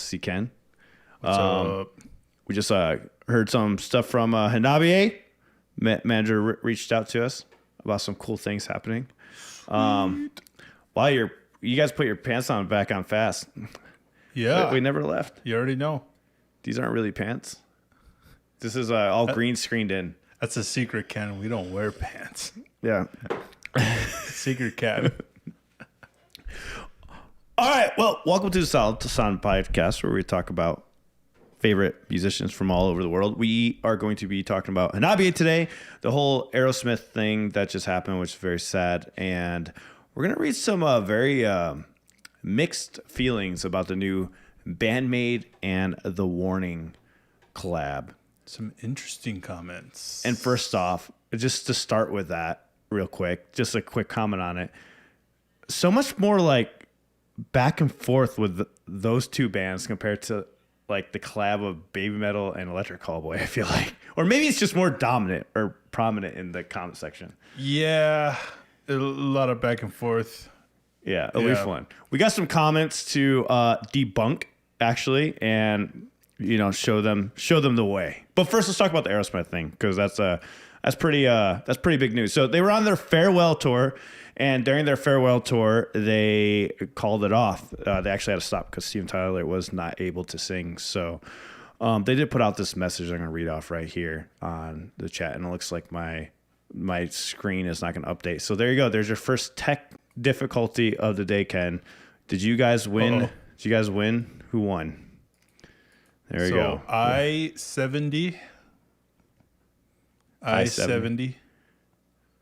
see Ken. What's up? We just heard some stuff from Hanabie. Manager reached out to us about some cool things happening. While you guys put your pants on back on fast. Yeah. We never left. You already know. These aren't really pants. This is all green screened in. That's a secret, Ken. We don't wear pants. Yeah. Secret Ken. All right. Well, welcome to the Solid to Sound podcast, where we talk about favorite musicians from all over the world. We are going to be talking about Hanabie today, the whole Aerosmith thing that just happened, which is very sad. And we're going to read some very mixed feelings about the new Band-Maid and The Warning collab. Some interesting comments. And first off, just to start with that real quick, just a quick comment on it. So much more like back and forth with those two bands compared to like the collab of Baby Metal and Electric Callboy, I feel like. Or maybe it's just more dominant or prominent in the comment section. Yeah, a lot of back and forth. Yeah, it'll be fun. We got some comments to debunk, actually, and show them the way. But first, let's talk about the Aerosmith thing, because that's pretty big news. So they were on their farewell tour, and during their farewell tour, they called it off. They actually had to stop because Steven Tyler was not able to sing. So they did put out this message I'm going to read off right here on the chat, and it looks like my screen is not going to update. So there you go. There's your first tech difficulty of the day, Ken. Did you guys win? Uh-oh. Did you guys win? Who won? There you go. I-70. I-70.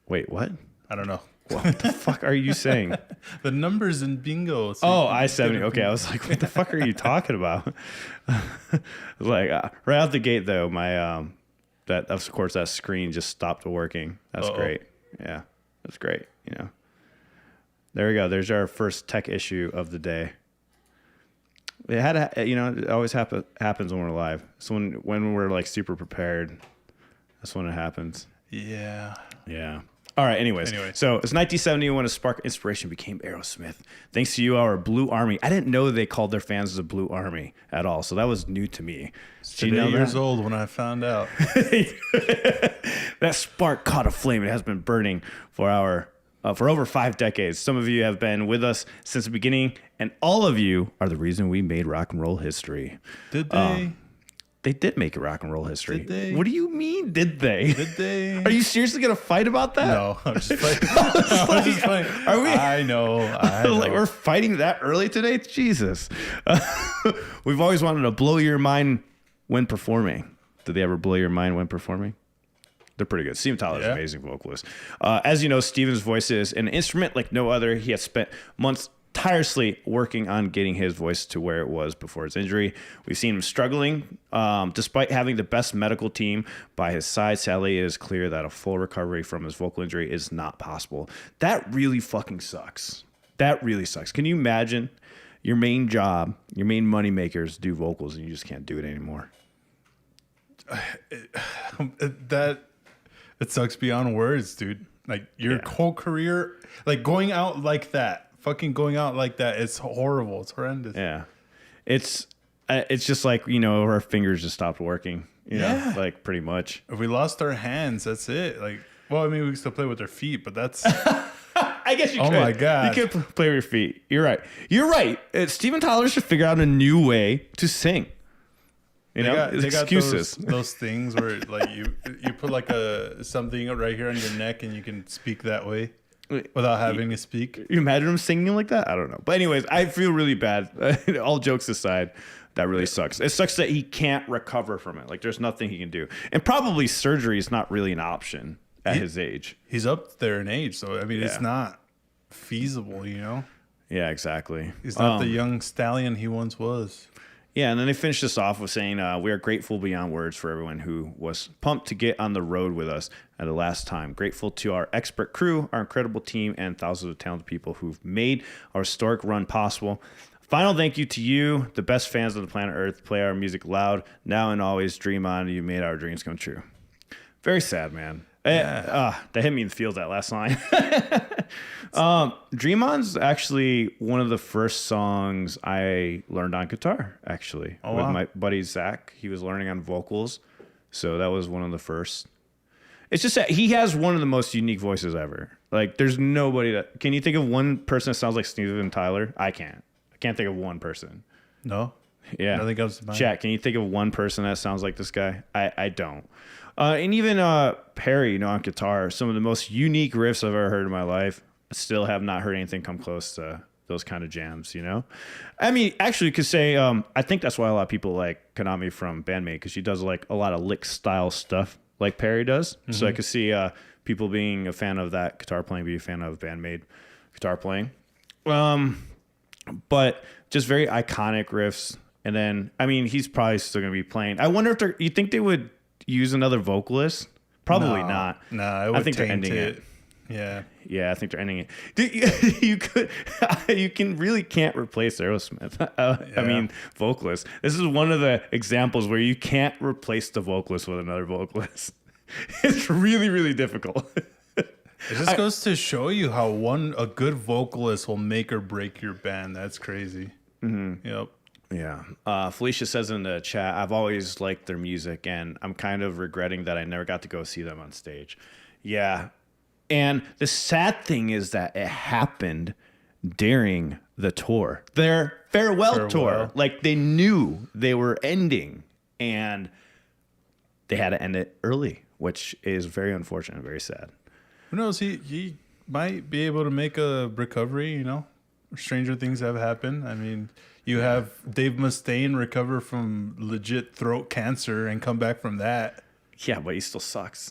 Wait, what? I don't know. What the fuck are you saying? The numbers in bingo. So I-70. Okay, I was like, what the fuck are you talking about? Like, right out the gate, though, my that of course that screen just stopped working. That's great. Yeah, that's great. There we go. There's our first tech issue of the day. It had to, it always happens when we're live. So when we're like super prepared, that's when it happens. Yeah. Yeah. All right. Anyways, so it's 1970 when a spark of inspiration became Aerosmith. Thanks to you, our Blue Army. I didn't know they called their fans the Blue Army at all, so that was new to me. Did you know years old when I found out. That spark caught a flame. It has been burning for over 5 decades. Some of you have been with us since the beginning, and all of you are the reason we made rock and roll history. Did they? They did make rock and roll history. Did they? What do you mean, did they? Did they? Are you seriously going to fight about that? No, I'm just fighting. Are we? I know. Like we're fighting that early today? Jesus. We've always wanted to blow your mind when performing. Did they ever blow your mind when performing? They're pretty good. Steven Tyler's an amazing vocalist. As you know, Steven's voice is an instrument like no other. He has spent months tirelessly working on getting his voice to where it was before his injury. We've seen him struggling. Despite having the best medical team by his side, sadly, it is clear that a full recovery from his vocal injury is not possible. That really fucking sucks. That really sucks. Can you imagine your main job, your main moneymaker is do vocals, and you just can't do it anymore? It sucks beyond words, dude. Like your whole career, like going out like that. Fucking going out like that, it's horrible. It's horrendous. Yeah, it's just like our fingers just stopped working. You know, like pretty much. If we lost our hands, that's it. Like, well, I mean, we can still play with our feet, but that's. I guess you could. Oh my god, you could play with your feet. You're right. You're right. Steven Tyler should figure out a new way to sing. They got excuses. Those things where like you put like something right here on your neck and you can speak that way. Without having to speak. You imagine him singing like that? I don't know. But anyways, I feel really bad. All jokes aside, that really sucks. It sucks that he can't recover from it. Like there's nothing he can do. And probably surgery is not really an option at his age. He's up there in age. So, I mean, it's not feasible, Yeah, exactly. He's not the young stallion he once was. Yeah, and then they finished this off with saying, we are grateful beyond words for everyone who was pumped to get on the road with us at the last time. Grateful to our expert crew, our incredible team, and thousands of talented people who've made our historic run possible. Final thank you to you, the best fans of the planet Earth. Play our music loud, now and always. Dream on. You made our dreams come true. Very sad, man. Yeah. That hit me in the feels, that last line. Dream On's actually one of the first songs I learned on guitar, actually. With my buddy Zach. He was learning on vocals. So that was one of the first. It's just that he has one of the most unique voices ever. Like, there's nobody that... Can you think of one person that sounds like Steven Tyler? I can't. I can't think of one person. No? Yeah. Nothing comes to mind. Chat, can you think of one person that sounds like this guy? I don't. And even Perry, on guitar, some of the most unique riffs I've ever heard in my life. I still have not heard anything come close to those kind of jams, I mean, actually, you could say, I think that's why a lot of people like Hanabie from Band-Maid, because she does like a lot of lick style stuff like Perry does. Mm-hmm. So I could see people being a fan of that guitar playing, be a fan of Band-Maid guitar playing. But just very iconic riffs. And then, I mean, he's probably still going to be playing. I wonder if you think they would use another vocalist? Probably not. No, I think they're ending it. Yeah, I think they're ending it. You can't replace Aerosmith. I mean, vocalist. This is one of the examples where you can't replace the vocalist with another vocalist. It's really, really difficult. It just goes to show you how a good vocalist will make or break your band. That's crazy. Mm-hmm. Yep. Yeah. Felicia says in the chat, I've always liked their music, and I'm kind of regretting that I never got to go see them on stage. Yeah. And the sad thing is that it happened during the tour, their farewell tour. Like, they knew they were ending, and they had to end it early, which is very unfortunate, very sad. Who knows? He might be able to make a recovery, Stranger things have happened. I mean, you have Dave Mustaine recover from legit throat cancer and come back from that. Yeah, but he still sucks.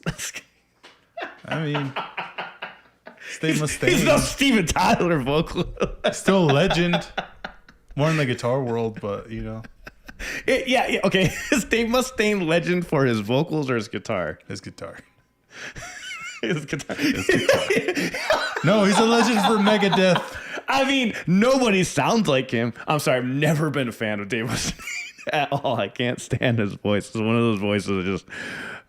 I mean, Dave Mustaine. He's no Steven Tyler vocal. Still a legend. More in the guitar world, but, Yeah, okay. Is Dave Mustaine legend for his vocals or his guitar? His guitar. His guitar. No, he's a legend for Megadeth. I mean, nobody sounds like him. I'm sorry, I've never been a fan of Dave Mustaine at all. I can't stand his voice. It's one of those voices that just...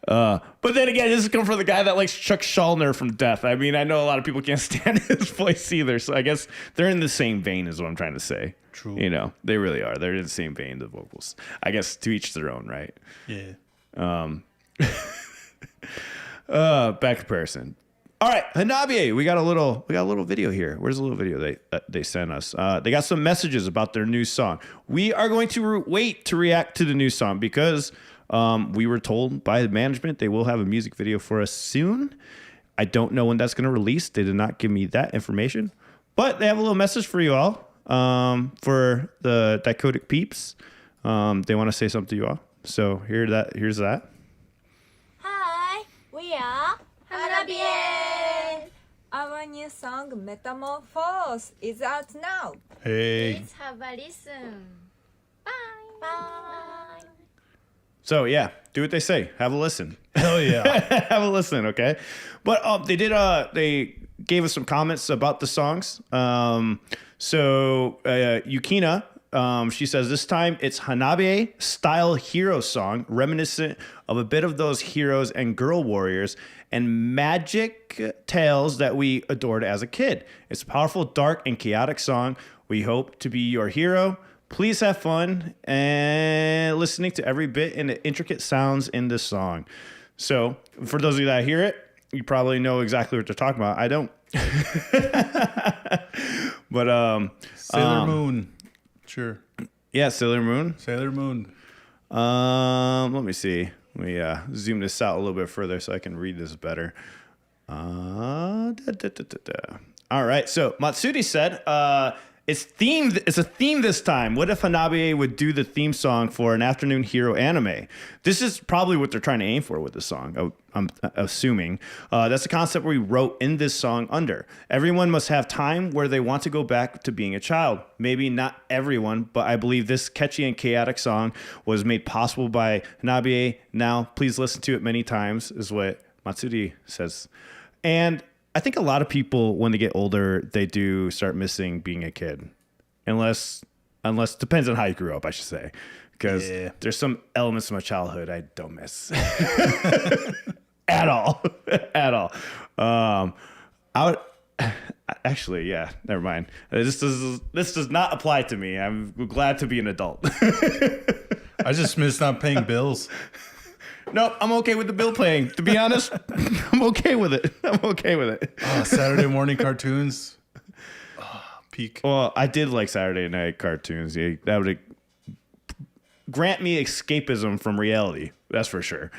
but then again, this is coming from the guy that likes Chuck Schuldiner from Death. I mean, I know a lot of people can't stand his voice either, so I guess they're in the same vein is what I'm trying to say. True. They really are. They're in the same vein, the vocals. I guess to each their own, right? Yeah. Back comparison. All right, Hanabie, we got a little video here. Where's the little video they sent us? They got some messages about their new song. We are going to wait to react to the new song because we were told by the management they will have a music video for us soon. I don't know when that's going to release. They did not give me that information, but they have a little message for you all for the Dicodec peeps. They want to say something to you all. So here's that. Hi, we are Hanabie. Our new song Metamorphose is out now. Hey. Please have a listen. Bye. Bye. So yeah, do what they say. Have a listen. Hell yeah. Have a listen, okay? But they gave us some comments about the songs. So Yukina, she says, this time it's Hanabie style hero song, reminiscent of a bit of those heroes and girl warriors and magic tales that we adored as a kid. It's a powerful, dark, and chaotic song. We hope to be your hero. Please have fun and listening to every bit and the intricate sounds in this song. So for those of you that hear it, you probably know exactly what they're talking about. I don't. But Sailor Moon. Sure. Yeah, Sailor Moon. Sailor Moon. Let me see. Let me zoom this out a little bit further so I can read this better. All right. So Matsuri said, it's themed. It's a theme this time. What if Hanabie would do the theme song for an afternoon hero anime? This is probably what they're trying to aim for with this song. I'm assuming that's the concept we wrote in this song under. Everyone must have time where they want to go back to being a child. Maybe not everyone, but I believe this catchy and chaotic song was made possible by Hanabie. Now, please listen to it many times, is what Matsuri says. And I think a lot of people, when they get older, they do start missing being a kid. Unless depends on how you grew up, I should say. Because there's some elements of my childhood I don't miss. At all. Actually, yeah, never mind. This does not apply to me. I'm glad to be an adult. I just miss not paying bills. No, I'm okay with the bill paying. To be honest, I'm okay with it. Oh, Saturday morning cartoons. Oh, peak. Well, I did like Saturday night cartoons. Yeah, that would grant me escapism from reality. That's for sure.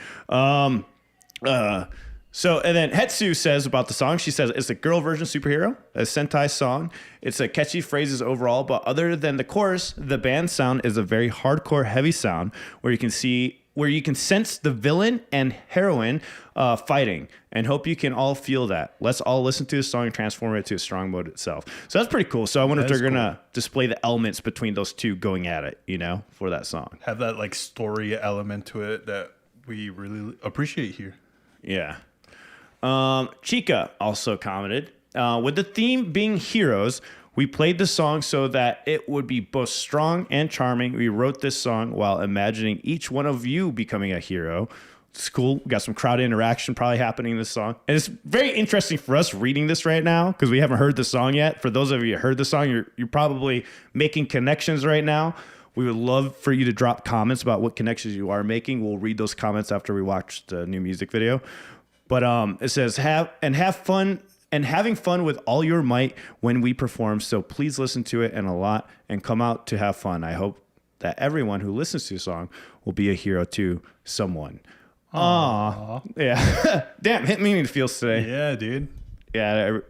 So, and then Hetsu says about the song, she says, it's a girl version superhero, a Sentai song. It's a catchy phrases overall, but other than the chorus, the band sound is a very hardcore, heavy sound where you can sense the villain and heroine fighting, and hope you can all feel that. Let's all listen to the song and transform it to a strong mode itself. So that's pretty cool. So I wonder if they're going to display the elements between those two going at it, for that song. Have that like story element to it that we really appreciate here. Yeah. Chica also commented, with the theme being heroes, we played the song so that it would be both strong and charming. We wrote this song while imagining each one of you becoming a hero. It's cool. We got some crowd interaction probably happening in this song. And it's very interesting for us reading this right now because we haven't heard the song yet. For those of you who heard the song, you're probably making connections right now. We would love for you to drop comments about what connections you are making. We'll read those comments after we watch the new music video. But it says, have fun and having fun with all your might when we perform. So please listen to it and a lot and come out to have fun. I hope that everyone who listens to the song will be a hero to someone. Aww. Yeah. Damn, hit me in the feels today. Yeah, dude. Yeah.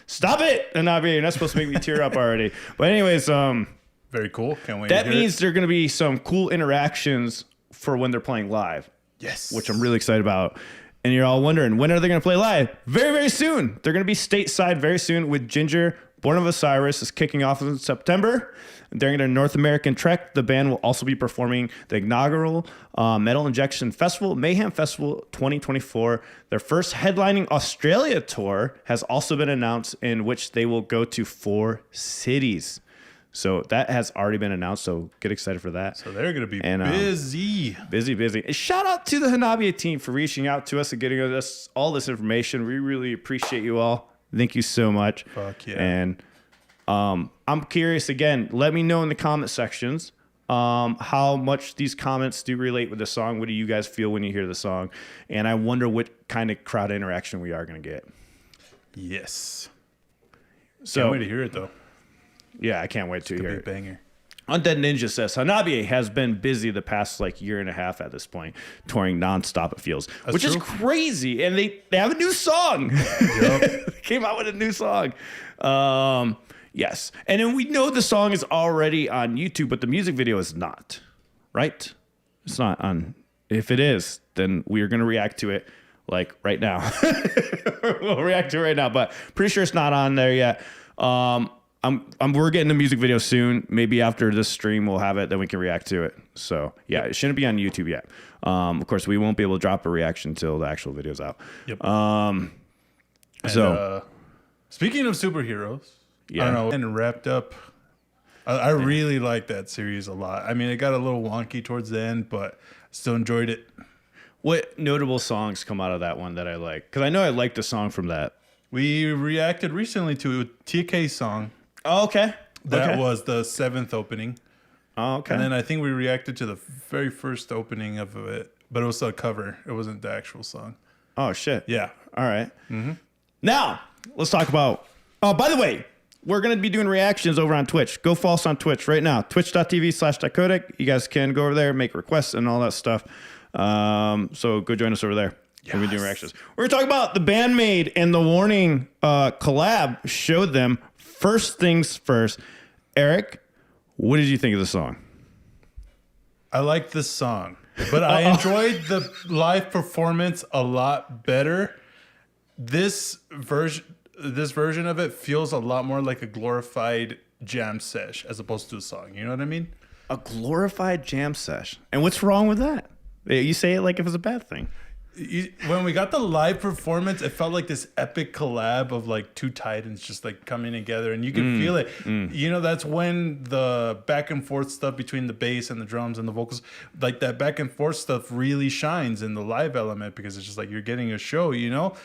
Stop it, Hanabie. You're not supposed to make me tear up already. But anyways, very cool. Can't wait. That means there are going to be some cool interactions for when they're playing live. Yes. Which I'm really excited about. And you're all wondering, when are they going to play live? Very, very soon. They're going to be stateside very soon with Ginger. Born of Osiris is kicking off in September. During their North American trek, the band will also be performing the inaugural Metal Injection Festival, Mayhem Festival 2024. Their first headlining Australia tour has also been announced, in which they will go to 4 cities. So that has already been announced, so get excited for that. So they're going to be busy. Busy. And shout out to the Hanabie team for reaching out to us and getting us all this information. We really appreciate you all. Thank you so much. Fuck yeah. And I'm curious, again, let me know in the comment sections how much these comments do relate with the song. What do you guys feel when you hear the song? And I wonder what kind of crowd interaction we are going to get. Yes. So, can't wait to hear it, though. Yeah, I can't wait to hear it. Banger. Undead Ninja says, Hanabie has been busy the past year and a half at this point, touring nonstop, it feels. That's which true. is crazy. And they have a new song. Yep. They came out with a new song. Yes. And then we know the song is already on YouTube, but the music video is not. Right? It's not on. If it is, then we are going to react to it right now. We'll react to it right now, but pretty sure it's not on there yet. We're getting the music video soon. Maybe after this stream we'll have it, then we can react to it. So yeah, it shouldn't be on YouTube yet. Of course, we won't be able to drop a reaction until the actual video's out. Yep. Speaking of superheroes, yeah. I don't know, and wrapped up. I really like that series a lot. I mean, it got a little wonky towards the end, but still enjoyed it. What notable songs come out of that one that I like? Because I know I like the song from that. We reacted recently to a TK song. Oh, okay. That was the 7th opening. Oh, okay. And then I think we reacted to the very first opening of it, but it was a cover. It wasn't the actual song. Oh, shit. Yeah. All right. Mm-hmm. Now, let's talk about... Oh, by the way, we're going to be doing reactions over on Twitch. Go follow us on Twitch right now. Twitch.tv/Dicodec. You guys can go over there, make requests and all that stuff. So go join us over there. Yes. We'll be doing reactions. We're going to talk about the Band-Maid and The Warning collab. Showed them. First things first. Eric, what did you think of the song? I like this song, but I enjoyed the live performance a lot better. This version of it feels a lot more like a glorified jam sesh as opposed to a song. You know what I mean? A glorified jam sesh. And what's wrong with that? You say it like if it's a bad thing. When we got the live performance, it felt like this epic collab of two titans just coming together, and you can feel it. You know, that's when the back and forth stuff between the bass and the drums and the vocals, that back and forth stuff really shines in the live element, because it's just you're getting a show, you know?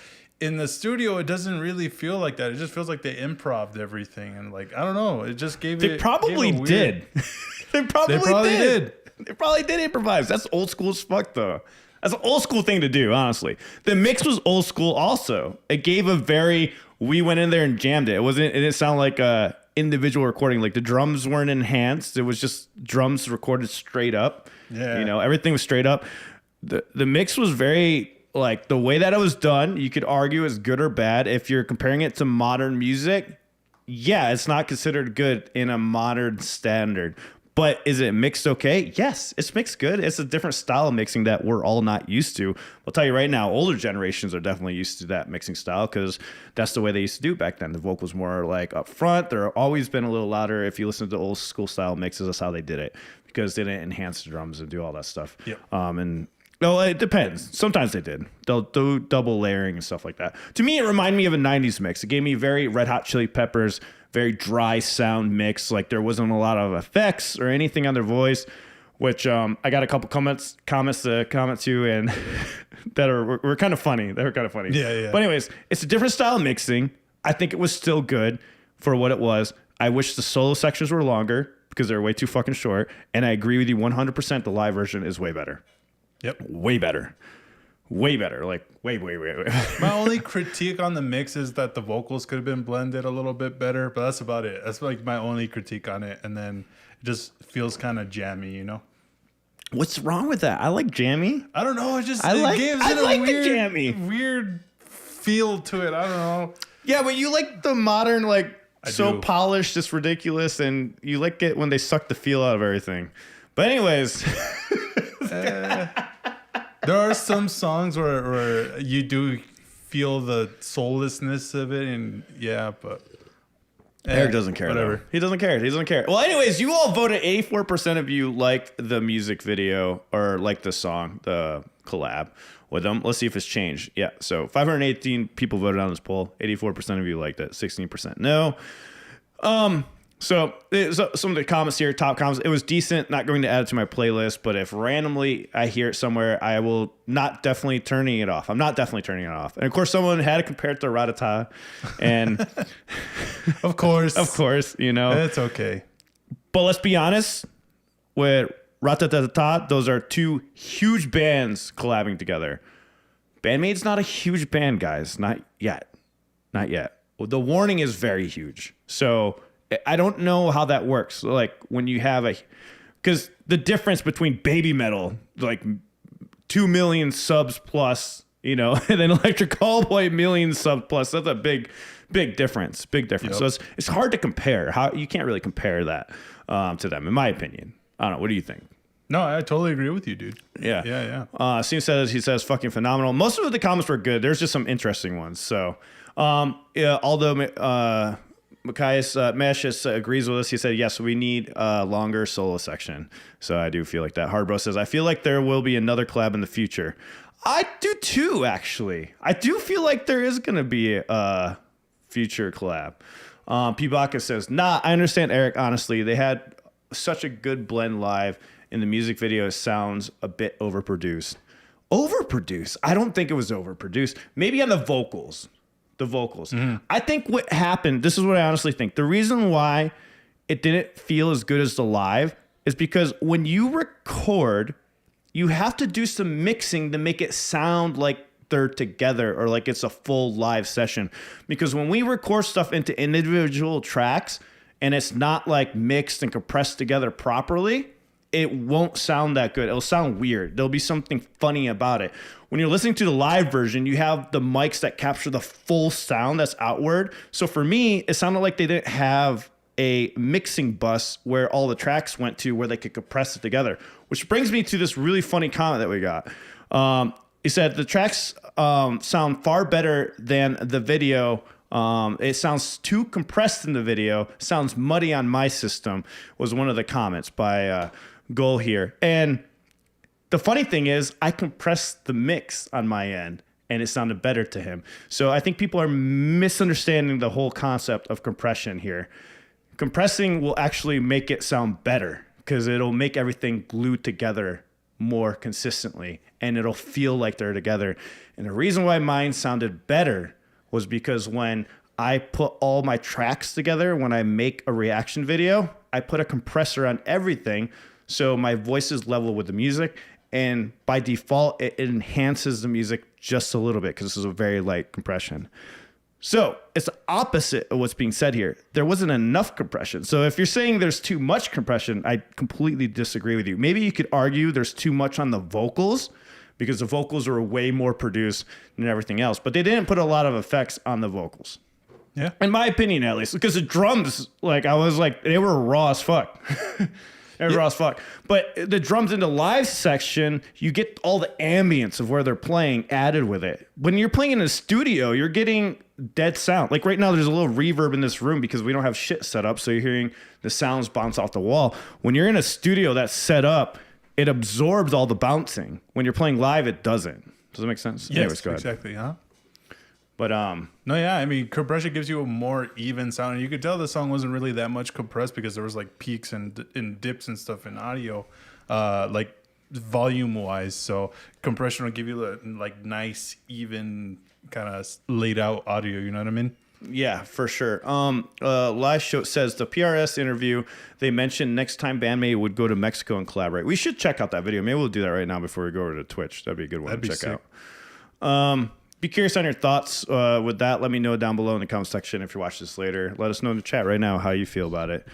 in the studio, it doesn't really feel like that. It just feels like they improv'd everything, and like I don't know, it just gave They it. probably gave a weird- did. They probably did. They probably did improvise. That's old school as fuck, though. That's an old school thing to do, honestly. The mix was old school also. It gave a very, we went in there and jammed it. It didn't sound like a individual recording. Like the drums weren't enhanced. It was just drums recorded straight up. Yeah. You know, everything was straight up. The mix was very, like, the way that it was done, you could argue is good or bad. If you're comparing it to modern music, yeah, it's not considered good in a modern standard. But is it mixed okay? Yes, it's mixed good. It's a different style of mixing that we're all not used to. I'll tell you right now, older generations are definitely used to that mixing style because that's the way they used to do it back then. The vocals more like up front. They're always been a little louder. If you listen to old school style mixes, that's how they did it because they didn't enhance the drums and do all that stuff. Yep. And no, it depends. Sometimes they did. They'll do double layering and stuff like that. To me, it reminded me of a 90s mix. It gave me very Red Hot Chili Peppers, very dry sound mix. Like there wasn't a lot of effects or anything on their voice, which I got a couple comments to comment to and that were kind of funny. They were kind of funny. Yeah. But anyways, it's a different style of mixing. I think it was still good for what it was. I wish the solo sections were longer because they're way too fucking short. And I agree with you 100%. The live version is way better. Yep. Way better. Like way. My only critique on the mix is that the vocals could have been blended a little bit better, but that's about it. That's like my only critique on it. And then it just feels kind of jammy, you know? What's wrong with that? I like jammy. I don't know. It gives the jammy. weird feel to it. I don't know. Yeah, but you like the modern, like I so do. polished, just ridiculous, and you like it when they suck the feel out of everything. But anyways. There are some songs where you do feel the soullessness of it, and yeah, but Eric doesn't care. Whatever. Though. He doesn't care. Well, anyways, you all voted. 84% of you liked the music video or liked the song, the collab with them. Let's see if it's changed. Yeah, so 518 people voted on this poll. 84% of you liked it. 16% no. So some of the comments here, top comments, it was decent. Not going to add it to my playlist, but if randomly I hear it somewhere, I will not definitely turning it off. I'm not definitely turning it off. And of course, someone had to compare it to Ratata, and of course, you know, it's okay. But let's be honest, with Ratata, those are two huge bands collabing together. Band-Maid's not a huge band, guys. Not yet. Well, The Warning is very huge. So I don't know how that works. Like when you have because the difference between baby metal, like 2 million subs plus, you know, and then Electric Callboy million subs plus, that's a big difference. Yep. So it's hard to compare. You can't really compare that to them, in my opinion. I don't know. What do you think? No, I totally agree with you, dude. Yeah. He says fucking phenomenal. Most of the comments were good. There's just some interesting ones. So, although Matthias Meshes agrees with us. He said, yes, we need a longer solo section. So I do feel like that. Hardbro says, I feel like there will be another collab in the future. I do too, actually. I do feel like there is going to be a future collab. Pibaka says, nah, I understand, Eric. Honestly, they had such a good blend live. In the music video, it sounds a bit overproduced. Overproduced? I don't think it was overproduced. Maybe on the vocals. Mm-hmm. I think what happened, this is what I honestly think. The reason why it didn't feel as good as the live is because when you record, you have to do some mixing to make it sound like they're together or like it's a full live session. Because when we record stuff into individual tracks and it's not like mixed and compressed together properly, it won't sound that good. It'll sound weird. There'll be something funny about it. When you're listening to the live version, you have the mics that capture the full sound that's outward. So for me, it sounded like they didn't have a mixing bus where all the tracks went to where they could compress it together. Which brings me to this really funny comment that we got. He said, the tracks sound far better than the video. It sounds too compressed in the video. Sounds muddy on my system, was one of the comments by Goal here. And the funny thing is, I compressed the mix on my end, and it sounded better to him. So I think people are misunderstanding the whole concept of compression here. Compressing will actually make it sound better because it'll make everything glued together more consistently, and it'll feel like they're together. And the reason why mine sounded better was because when I put all my tracks together, when I make a reaction video, I put a compressor on everything. So my voice is level with the music. And by default, it enhances the music just a little bit because this is a very light compression. So it's the opposite of what's being said here. There wasn't enough compression. So if you're saying there's too much compression, I completely disagree with you. Maybe you could argue there's too much on the vocals because the vocals are way more produced than everything else. But they didn't put a lot of effects on the vocals. Yeah. In my opinion, at least. Because the drums, like, I was like, they were raw as fuck. They were raw as fuck. But the drums in the live section, you get all the ambience of where they're playing added with it. When you're playing in a studio, you're getting dead sound. Like right now, there's a little reverb in this room because we don't have shit set up. So you're hearing the sounds bounce off the wall. When you're in a studio that's set up, it absorbs all the bouncing. When you're playing live, it doesn't. Does that make sense? Yes, anyways, go ahead. exactly, huh? But no, yeah, I mean, compression gives you a more even sound, and you could tell the song wasn't really that much compressed because there was like peaks and dips and stuff in audio, like volume wise. So compression will give you the like nice, even kind of laid out audio. You know what I mean? yeah, for sure. Live show says the PRS interview. They mentioned next time Band-Maid would go to Mexico and collaborate. We should check out that video. Maybe we'll do that right now before we go over to Twitch. That'd be a good one to check out. Be curious on your thoughts with that. Let me know down below in the comment section if you watch this later. Let us know in the chat right now how you feel about it.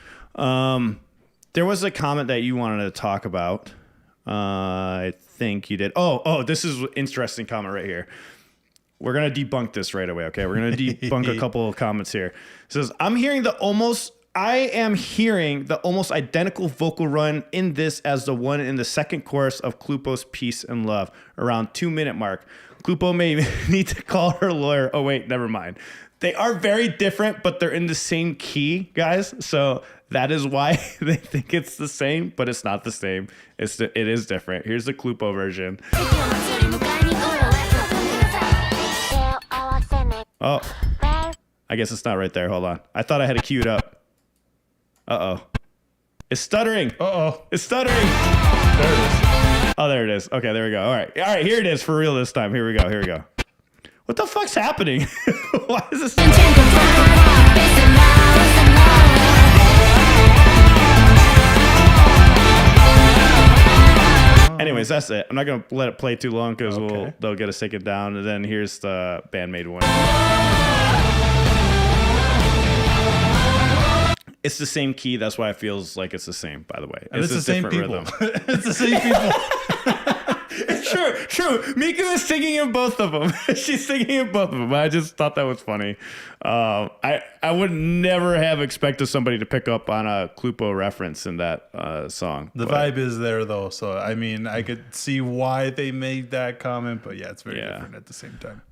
There was a comment that you wanted to talk about. I think you did. Oh, this is an interesting comment right here. We're going to debunk this right away, okay? We're going to debunk a couple of comments here. It says, I am hearing the almost identical vocal run in this as the one in the second chorus of Cluppo's Peace and Love, around 2-minute mark. Cluppo may need to call her lawyer. Oh, wait, never mind. They are very different, but they're in the same key, guys. So that is why they think it's the same, but it's not the same. It is different. Here's the Cluppo version. Oh, I guess it's not right there. Hold on. I thought I had it queued up. Uh-oh. It's stuttering. Uh-oh. It's stuttering. There it is. Oh, there it is. Okay, there we go. All right, here it is for real this time. Here we go. What the fuck's happening? Why is this? Anyways, that's it. I'm not going to let it play too long because they'll get us taken down. And then here's the Band-Maid Warning. It's the same key. That's why it feels like it's the same, by the way. It's the same people. It's the same people. True. Miku is singing in both of them. She's singing in both of them. I just thought that was funny. I would never have expected somebody to pick up on a Cluppo reference in that song. The vibe is there, though. So, I mean, I could see why they made that comment. But, yeah, it's very different at the same time.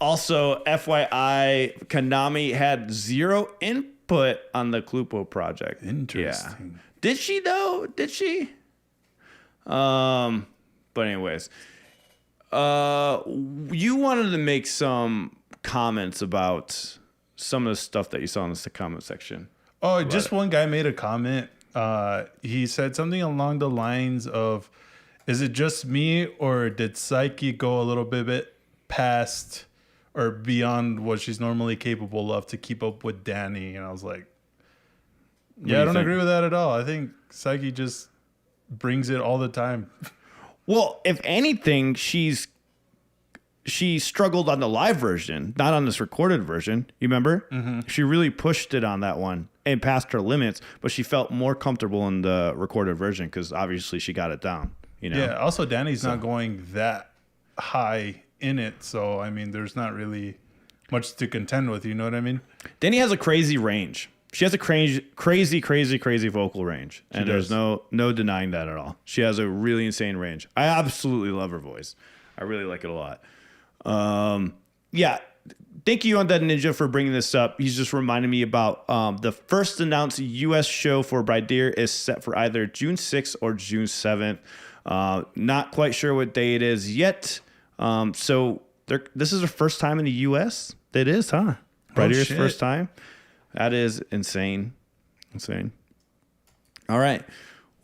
Also, FYI, Hanabie had 0 input on the Cluppo project. Interesting. Yeah. Did she, though? Did she? But anyways, you wanted to make some comments about some of the stuff that you saw in the comment section. Oh, just one guy made a comment. He said something along the lines of, is it just me or did Saiki go a little bit past or beyond what she's normally capable of to keep up with Dany? And I was like, yeah, I don't agree with that at all. I think Saiki just brings it all the time. Well, if anything, she struggled on the live version, not on this recorded version. You remember? Mm-hmm. She really pushed it on that one and passed her limits, but she felt more comfortable in the recorded version because obviously she got it down. You know? Yeah. Also, Dany's not going that high in it, so I mean, there's not really much to contend with. You know what I mean? Dany has a crazy range. She has a crazy vocal range. And there's no denying that at all. She has a really insane range. I absolutely love her voice. I really like it a lot. Yeah. Thank you, Undead Ninja, for bringing this up. He's just reminding me about the first announced U.S. show for Bridear is set for either June 6th or June 7th. Not quite sure what day it is yet. So this is her first time in the U.S.? It is, huh? Bridear's first time? That is insane. All right.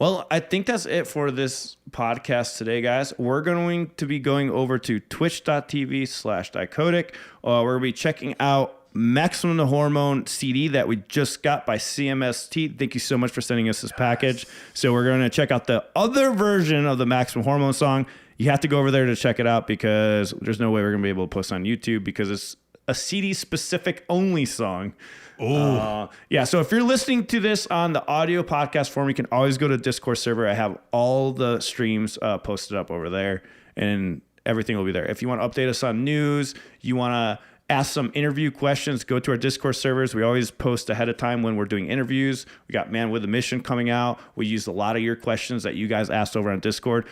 Well, I think that's it for this podcast today, guys. We're going to be going over to twitch.tv/dicodec. We're going to be checking out Maximum the Hormone CD that we just got by CMST. Thank you so much for sending us this package. So we're going to check out the other version of the Maximum Hormone song. You have to go over there to check it out because there's no way we're going to be able to post on YouTube because it's a CD-specific only song. Yeah, so if you're listening to this on the audio podcast form, you can always go to Discord server. I have all the streams posted up over there, and everything will be there. If you want to update us on news, you want to ask some interview questions, go to our Discord servers. We always post ahead of time when we're doing interviews. We got Man with a Mission coming out. We used a lot of your questions that you guys asked over on Discord.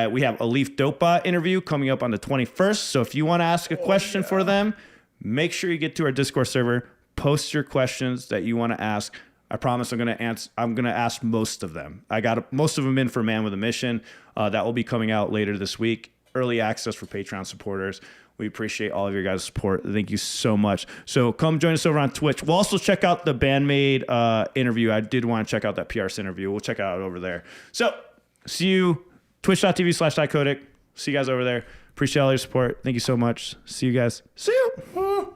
We have a Leaf Dopa interview coming up on the 21st. So if you want to ask a question for them, make sure you get to our Discord server. Post your questions that you want to ask. I promise I'm going to ask most of them. I got most of them in for Man with a Mission. That will be coming out later this week. Early access for Patreon supporters. We appreciate all of your guys' support. Thank you so much. So come join us over on Twitch. We'll also check out the Band-Maid interview. I did want to check out that PRS interview. We'll check it out over there. So see you, twitch.tv/dicodec. See you guys over there. Appreciate all your support. Thank you so much. See you guys. See you.